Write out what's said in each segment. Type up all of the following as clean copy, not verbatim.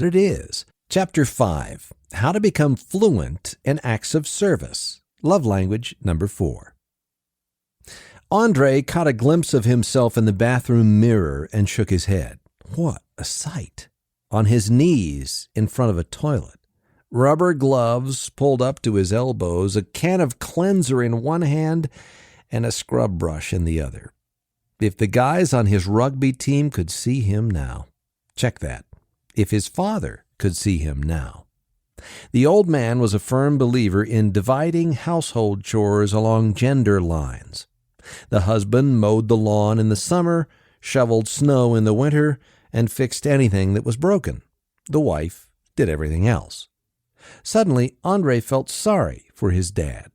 it is. Chapter 5, How to Become Fluent in Acts of Service. Love language number 4. Andre caught a glimpse of himself in the bathroom mirror and shook his head. What a sight! On his knees in front of a toilet, rubber gloves pulled up to his elbows, a can of cleanser in one hand, and a scrub brush in the other. If the guys on his rugby team could see him now. Check that. If his father could see him now. The old man was a firm believer in dividing household chores along gender lines. The husband mowed the lawn in the summer, shoveled snow in the winter, and fixed anything that was broken. The wife did everything else. Suddenly, Andre felt sorry for his dad.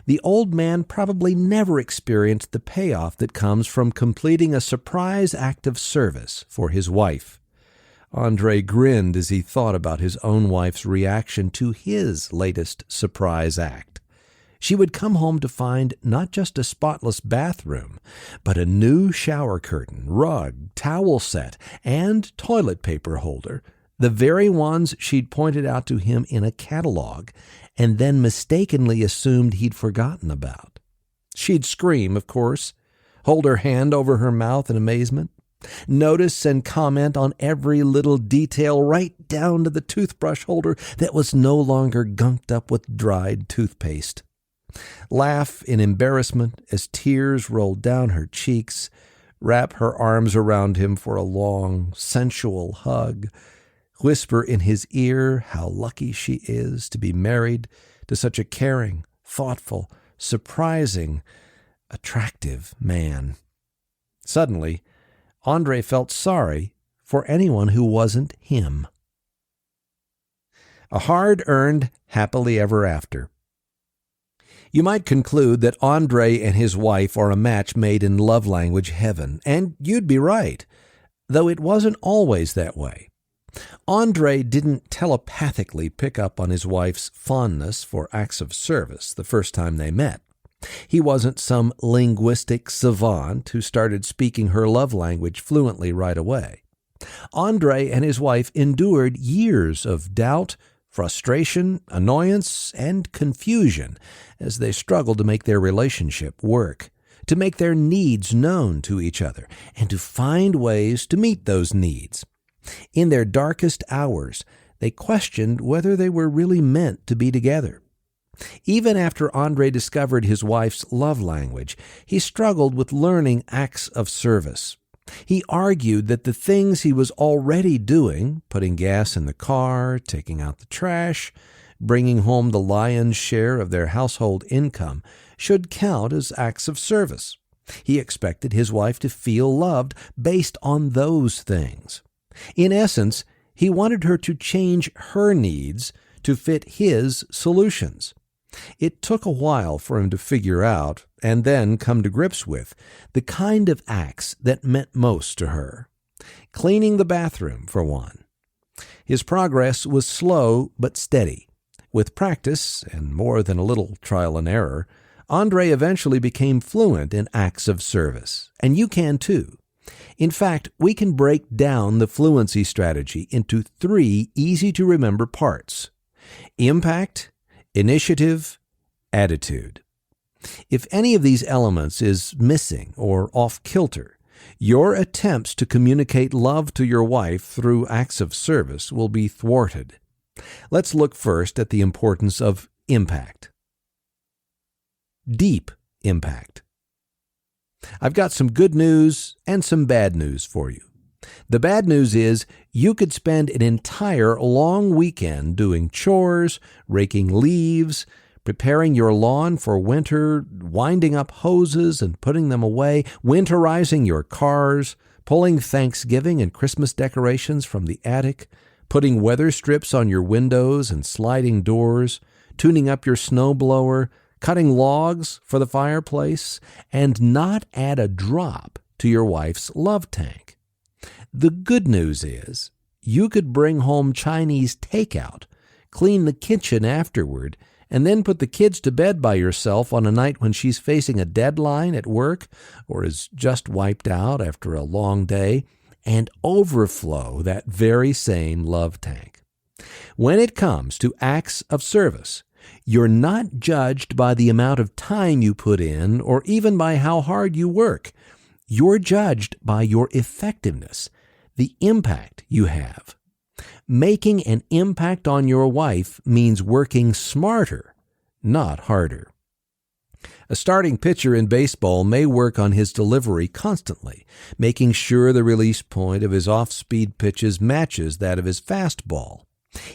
The old man probably never experienced the payoff that comes from completing a surprise act of service for his wife. Andre grinned as he thought about his own wife's reaction to his latest surprise act. She would come home to find not just a spotless bathroom, but a new shower curtain, rug, towel set, and toilet paper holder, the very ones she'd pointed out to him in a catalog and then mistakenly assumed he'd forgotten about. She'd scream, of course, hold her hand over her mouth in amazement, notice and comment on every little detail right down to the toothbrush holder that was no longer gunked up with dried toothpaste. Laugh in embarrassment as tears rolled down her cheeks, wrap her arms around him for a long, sensual hug, whisper in his ear how lucky she is to be married to such a caring, thoughtful, surprising, attractive man. Suddenly, Andre felt sorry for anyone who wasn't him. A hard-earned happily ever after. You might conclude that Andre and his wife are a match made in love language heaven, and you'd be right, though it wasn't always that way. Andre didn't telepathically pick up on his wife's fondness for acts of service the first time they met. He wasn't some linguistic savant who started speaking her love language fluently right away. Andre and his wife endured years of doubt, frustration, annoyance, and confusion as they struggled to make their relationship work, to make their needs known to each other, and to find ways to meet those needs. In their darkest hours, they questioned whether they were really meant to be together. Even after Andre discovered his wife's love language, he struggled with learning acts of service. He argued that the things he was already doing, putting gas in the car, taking out the trash, bringing home the lion's share of their household income, should count as acts of service. He expected his wife to feel loved based on those things. In essence, he wanted her to change her needs to fit his solutions. It took a while for him to figure out, and then come to grips with, the kind of acts that meant most to her. Cleaning the bathroom, for one. His progress was slow but steady. With practice, and more than a little trial and error, Andre eventually became fluent in acts of service, and you can too. In fact, we can break down the fluency strategy into 3 easy-to-remember parts: impact, initiative, attitude. If any of these elements is missing or off-kilter, your attempts to communicate love to your wife through acts of service will be thwarted. Let's look first at the importance of impact. Deep impact. I've got some good news and some bad news for you. The bad news is you could spend an entire long weekend doing chores, raking leaves, preparing your lawn for winter, winding up hoses and putting them away, winterizing your cars, pulling Thanksgiving and Christmas decorations from the attic, putting weather strips on your windows and sliding doors, tuning up your snowblower, cutting logs for the fireplace, and not add a drop to your wife's love tank. The good news is you could bring home Chinese takeout, clean the kitchen afterward, and then put the kids to bed by yourself on a night when she's facing a deadline at work or is just wiped out after a long day, and overflow that very same love tank. When it comes to acts of service, you're not judged by the amount of time you put in or even by how hard you work. You're judged by your effectiveness, the impact you have. Making an impact on your wife means working smarter, not harder. A starting pitcher in baseball may work on his delivery constantly, making sure the release point of his off-speed pitches matches that of his fastball.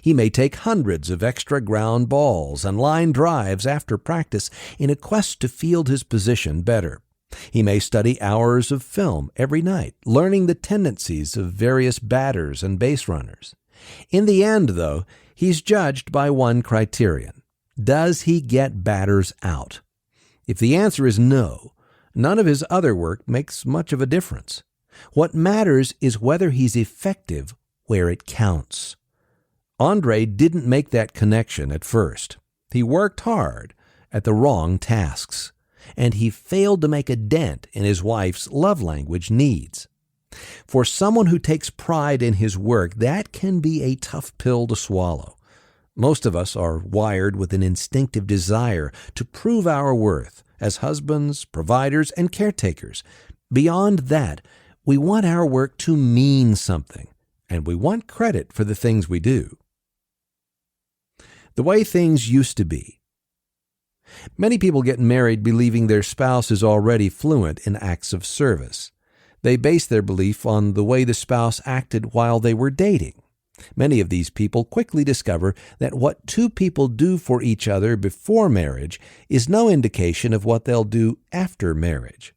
He may take hundreds of extra ground balls and line drives after practice in a quest to field his position better. He may study hours of film every night, learning the tendencies of various batters and base runners. In the end, though, he's judged by one criterion. Does he get batters out? If the answer is no, none of his other work makes much of a difference. What matters is whether he's effective where it counts. Andre didn't make that connection at first. He worked hard at the wrong tasks, and he failed to make a dent in his wife's love language needs. For someone who takes pride in his work, that can be a tough pill to swallow. Most of us are wired with an instinctive desire to prove our worth as husbands, providers, and caretakers. Beyond that, we want our work to mean something, and we want credit for the things we do. The way things used to be. Many people get married believing their spouse is already fluent in acts of service. They base their belief on the way the spouse acted while they were dating. Many of these people quickly discover that what two people do for each other before marriage is no indication of what they'll do after marriage.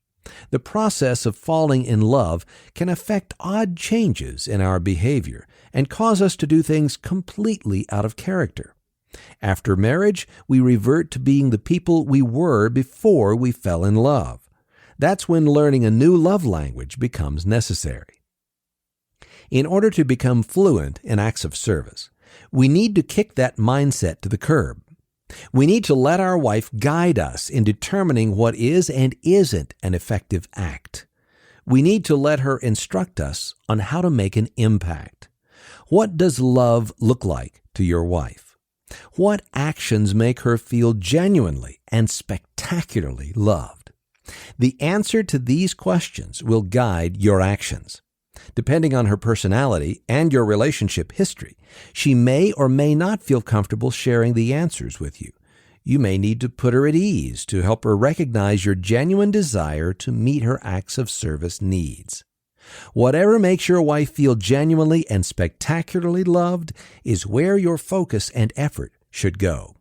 The process of falling in love can affect odd changes in our behavior and cause us to do things completely out of character. After marriage, we revert to being the people we were before we fell in love. That's when learning a new love language becomes necessary. In order to become fluent in acts of service, we need to kick that mindset to the curb. We need to let our wife guide us in determining what is and isn't an effective act. We need to let her instruct us on how to make an impact. What does love look like to your wife? What actions make her feel genuinely and spectacularly loved? The answer to these questions will guide your actions. Depending on her personality and your relationship history, she may or may not feel comfortable sharing the answers with you. You may need to put her at ease to help her recognize your genuine desire to meet her acts of service needs. Whatever makes your wife feel genuinely and spectacularly loved is where your focus and effort should go.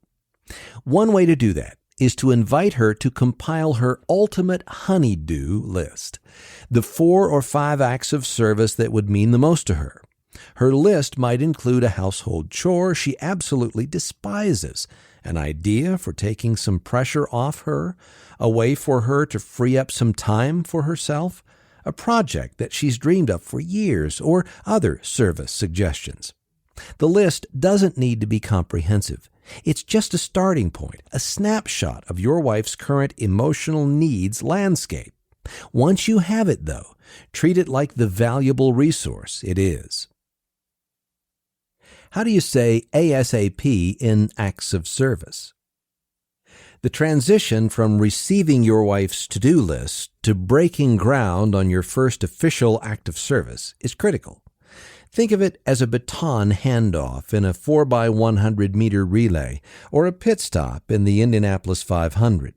One way to do that is to invite her to compile her ultimate honey-do list, the 4 or 5 acts of service that would mean the most to her. Her list might include a household chore she absolutely despises, an idea for taking some pressure off her, a way for her to free up some time for herself, a project that she's dreamed of for years, or other service suggestions. The list doesn't need to be comprehensive. It's just a starting point, a snapshot of your wife's current emotional needs landscape. Once you have it, though, treat it like the valuable resource it is. How do you say ASAP in acts of service? The transition from receiving your wife's to-do list to breaking ground on your first official act of service is critical. Think of it as a baton handoff in a 4x100-meter relay or a pit stop in the Indianapolis 500.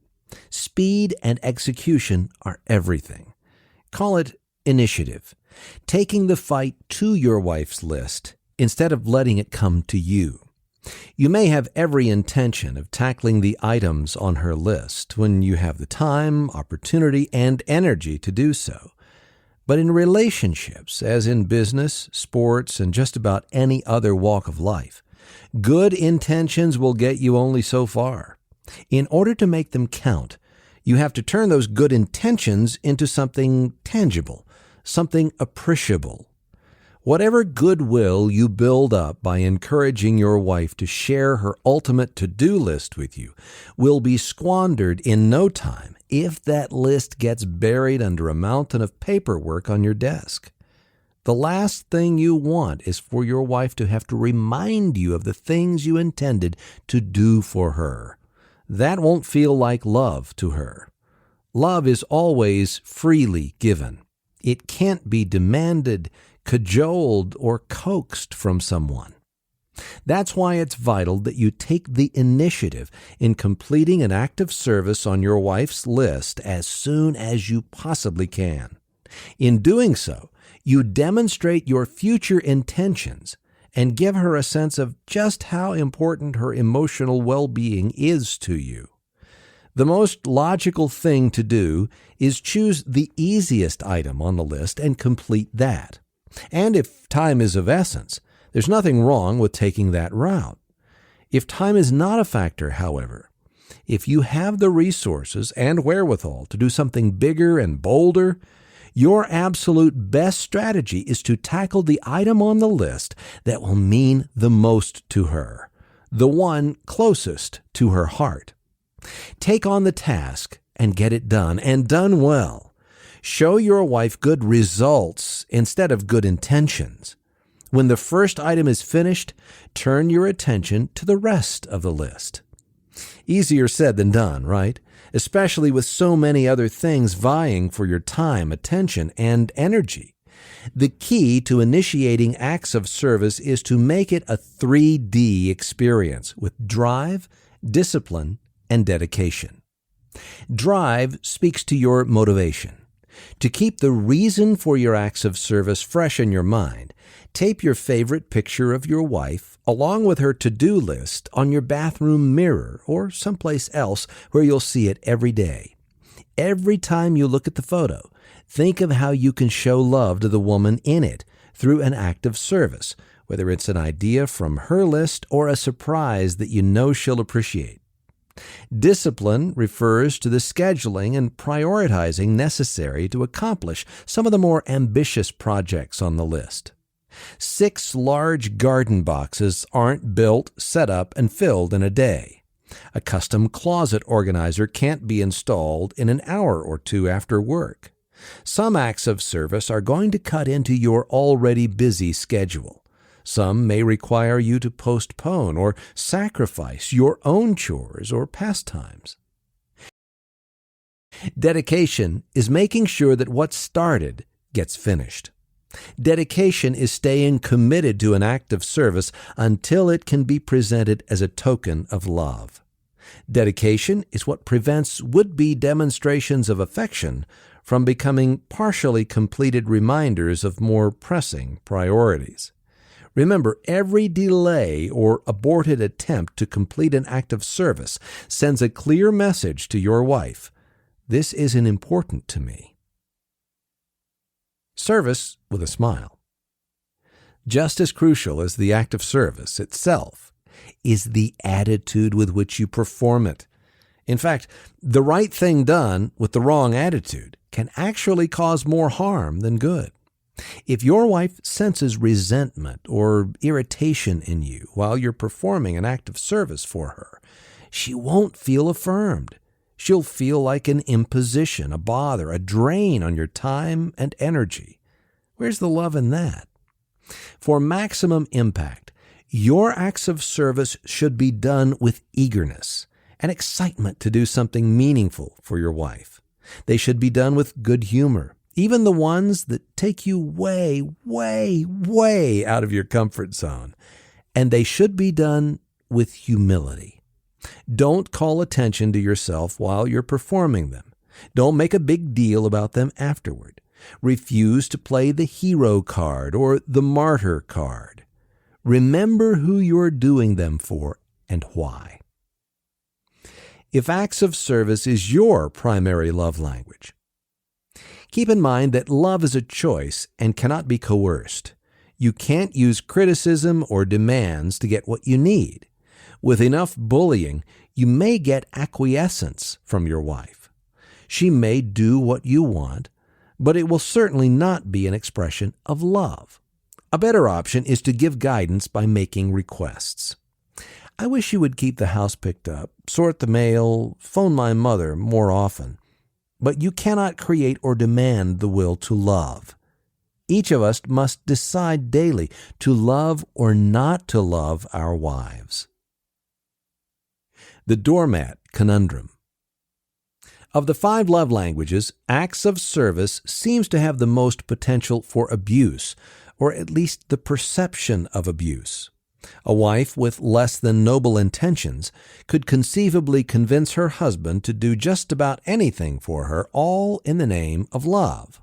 Speed and execution are everything. Call it initiative, taking the fight to your wife's list instead of letting it come to you. You may have every intention of tackling the items on her list when you have the time, opportunity, and energy to do so. But in relationships, as in business, sports, and just about any other walk of life, good intentions will get you only so far. In order to make them count, you have to turn those good intentions into something tangible, something appreciable. Whatever goodwill you build up by encouraging your wife to share her ultimate to-do list with you will be squandered in no time if that list gets buried under a mountain of paperwork on your desk. The last thing you want is for your wife to have to remind you of the things you intended to do for her. That won't feel like love to her. Love is always freely given. It can't be demanded, cajoled, or coaxed from someone. That's why it's vital that you take the initiative in completing an act of service on your wife's list as soon as you possibly can. In doing so, you demonstrate your future intentions and give her a sense of just how important her emotional well-being is to you. The most logical thing to do is choose the easiest item on the list and complete that. And if time is of essence, there's nothing wrong with taking that route. If time is not a factor, however, if you have the resources and wherewithal to do something bigger and bolder, your absolute best strategy is to tackle the item on the list that will mean the most to her, the one closest to her heart. Take on the task and get it done, and done well. Show your wife good results instead of good intentions. When the first item is finished, turn your attention to the rest of the list. Easier said than done, right? Especially with so many other things vying for your time, attention, and energy. The key to initiating acts of service is to make it a 3D experience with drive, discipline, and dedication. Drive speaks to your motivation. To keep the reason for your acts of service fresh in your mind, tape your favorite picture of your wife along with her to-do list on your bathroom mirror or someplace else where you'll see it every day. Every time you look at the photo, think of how you can show love to the woman in it through an act of service, whether it's an idea from her list or a surprise that you know she'll appreciate. Discipline refers to the scheduling and prioritizing necessary to accomplish some of the more ambitious projects on the list. 6 large garden boxes aren't built, set up, and filled in a day. A custom closet organizer can't be installed in an hour or two after work. Some acts of service are going to cut into your already busy schedule. Some may require you to postpone or sacrifice your own chores or pastimes. Dedication is making sure that what's started gets finished. Dedication is staying committed to an act of service until it can be presented as a token of love. Dedication is what prevents would-be demonstrations of affection from becoming partially completed reminders of more pressing priorities. Remember, every delay or aborted attempt to complete an act of service sends a clear message to your wife. This isn't important to me. Service with a smile. Just as crucial as the act of service itself is the attitude with which you perform it. In fact, the right thing done with the wrong attitude can actually cause more harm than good. If your wife senses resentment or irritation in you while you're performing an act of service for her, she won't feel affirmed. She'll feel like an imposition, a bother, a drain on your time and energy. Where's the love in that? For maximum impact, your acts of service should be done with eagerness and excitement to do something meaningful for your wife. They should be done with good humor, even the ones that take you way, way, way out of your comfort zone. And they should be done with humility. Don't call attention to yourself while you're performing them. Don't make a big deal about them afterward. Refuse to play the hero card or the martyr card. Remember who you're doing them for and why. If acts of service is your primary love language, keep in mind that love is a choice and cannot be coerced. You can't use criticism or demands to get what you need. With enough bullying, you may get acquiescence from your wife. She may do what you want, but it will certainly not be an expression of love. A better option is to give guidance by making requests. I wish you would keep the house picked up, sort the mail, phone my mother more often. But you cannot create or demand the will to love. Each of us must decide daily to love or not to love our wives. The doormat conundrum. Of the 5 love languages, acts of service seems to have the most potential for abuse, or at least the perception of abuse. A wife with less than noble intentions could conceivably convince her husband to do just about anything for her, all in the name of love.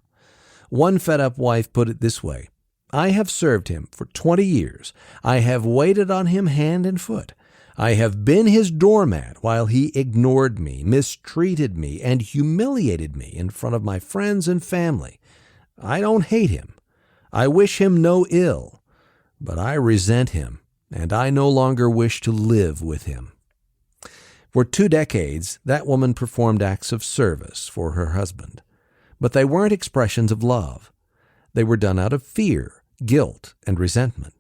One fed-up wife put it this way: "I have served him for 20 years. I have waited on him hand and foot. I have been his doormat while he ignored me, mistreated me, and humiliated me in front of my friends and family. I don't hate him. I wish him no ill, but I resent him, and I no longer wish to live with him." For 2 decades, that woman performed acts of service for her husband. But they weren't expressions of love. They were done out of fear, guilt, and resentment.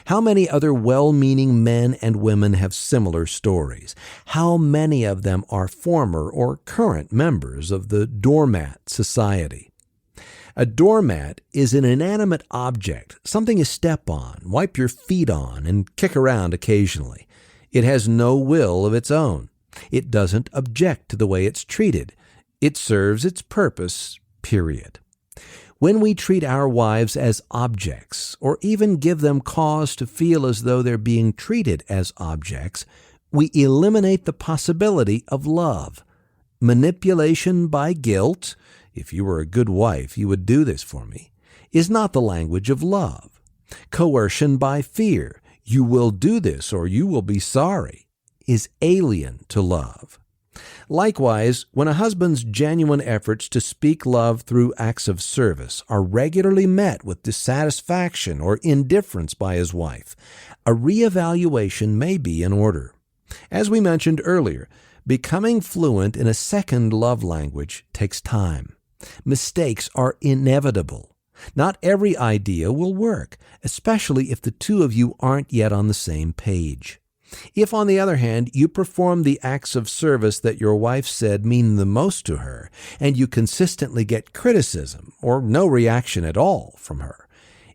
How many other well-meaning men and women have similar stories? How many of them are former or current members of the doormat society? A doormat is an inanimate object, something you step on, wipe your feet on, and kick around occasionally. It has no will of its own. It doesn't object to the way it's treated. It serves its purpose, period. When we treat our wives as objects, or even give them cause to feel as though they're being treated as objects, we eliminate the possibility of love. Manipulation by guilt, "If you were a good wife, you would do this for me," is not the language of love. Coercion by fear, "You will do this or you will be sorry," is alien to love. Likewise, when a husband's genuine efforts to speak love through acts of service are regularly met with dissatisfaction or indifference by his wife, a reevaluation may be in order. As we mentioned earlier, becoming fluent in a second love language takes time. Mistakes are inevitable. Not every idea will work, especially if the two of you aren't yet on the same page. If, on the other hand, you perform the acts of service that your wife said mean the most to her, and you consistently get criticism or no reaction at all from her,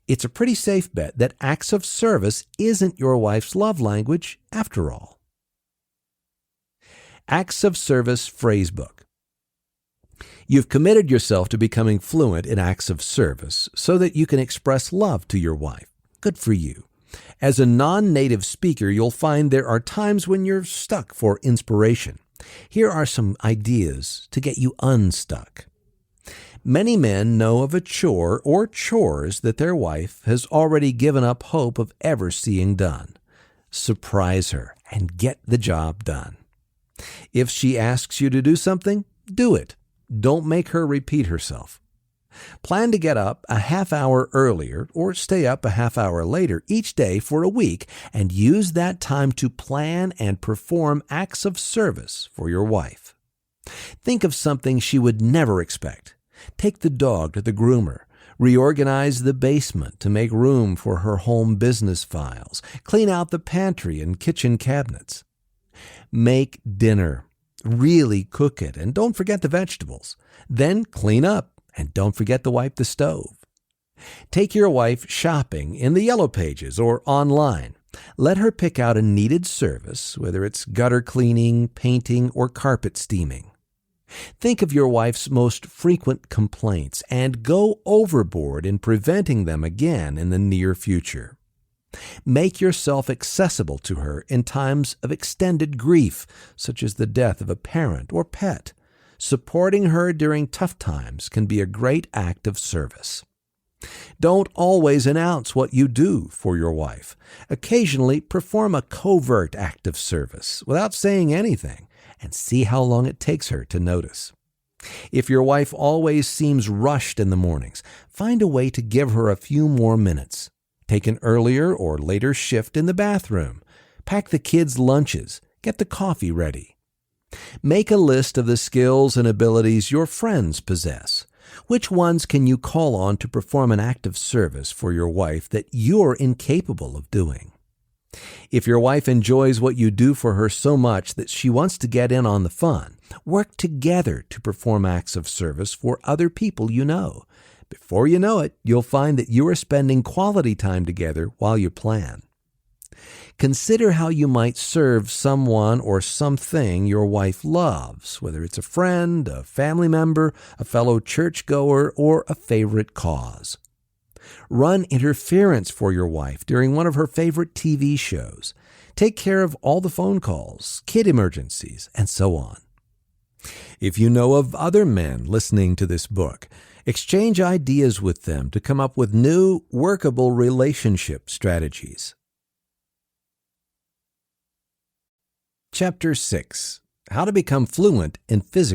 it's a pretty safe bet that acts of service isn't your wife's love language after all. Acts of Service Phrasebook. You've committed yourself to becoming fluent in acts of service so that you can express love to your wife. Good for you. As a non-native speaker, you'll find there are times when you're stuck for inspiration. Here are some ideas to get you unstuck. Many men know of a chore or chores that their wife has already given up hope of ever seeing done. Surprise her and get the job done. If she asks you to do something, do it. Don't make her repeat herself. Plan to get up a half hour earlier or stay up a half hour later each day for a week and use that time to plan and perform acts of service for your wife. Think of something she would never expect. Take the dog to the groomer. Reorganize the basement to make room for her home business files. Clean out the pantry and kitchen cabinets. Make dinner. Really cook it, and don't forget the vegetables. Then clean up, and don't forget to wipe the stove. Take your wife shopping in the Yellow Pages or online. Let her pick out a needed service, whether it's gutter cleaning, painting, or carpet steaming. Think of your wife's most frequent complaints and go overboard in preventing them again in the near future. Make yourself accessible to her in times of extended grief, such as the death of a parent or pet. Supporting her during tough times can be a great act of service. Don't always announce what you do for your wife. Occasionally, perform a covert act of service without saying anything and see how long it takes her to notice. If your wife always seems rushed in the mornings, find a way to give her a few more minutes. Take an earlier or later shift in the bathroom. Pack the kids' lunches. Get the coffee ready. Make a list of the skills and abilities your friends possess. Which ones can you call on to perform an act of service for your wife that you're incapable of doing? If your wife enjoys what you do for her so much that she wants to get in on the fun, work together to perform acts of service for other people you know. Before you know it, you'll find that you are spending quality time together while you plan. Consider how you might serve someone or something your wife loves, whether it's a friend, a family member, a fellow churchgoer, or a favorite cause. Run interference for your wife during one of her favorite TV shows. Take care of all the phone calls, kid emergencies, and so on. If you know of other men listening to this book, exchange ideas with them to come up with new, workable relationship strategies. Chapter 6. How to become fluent in physical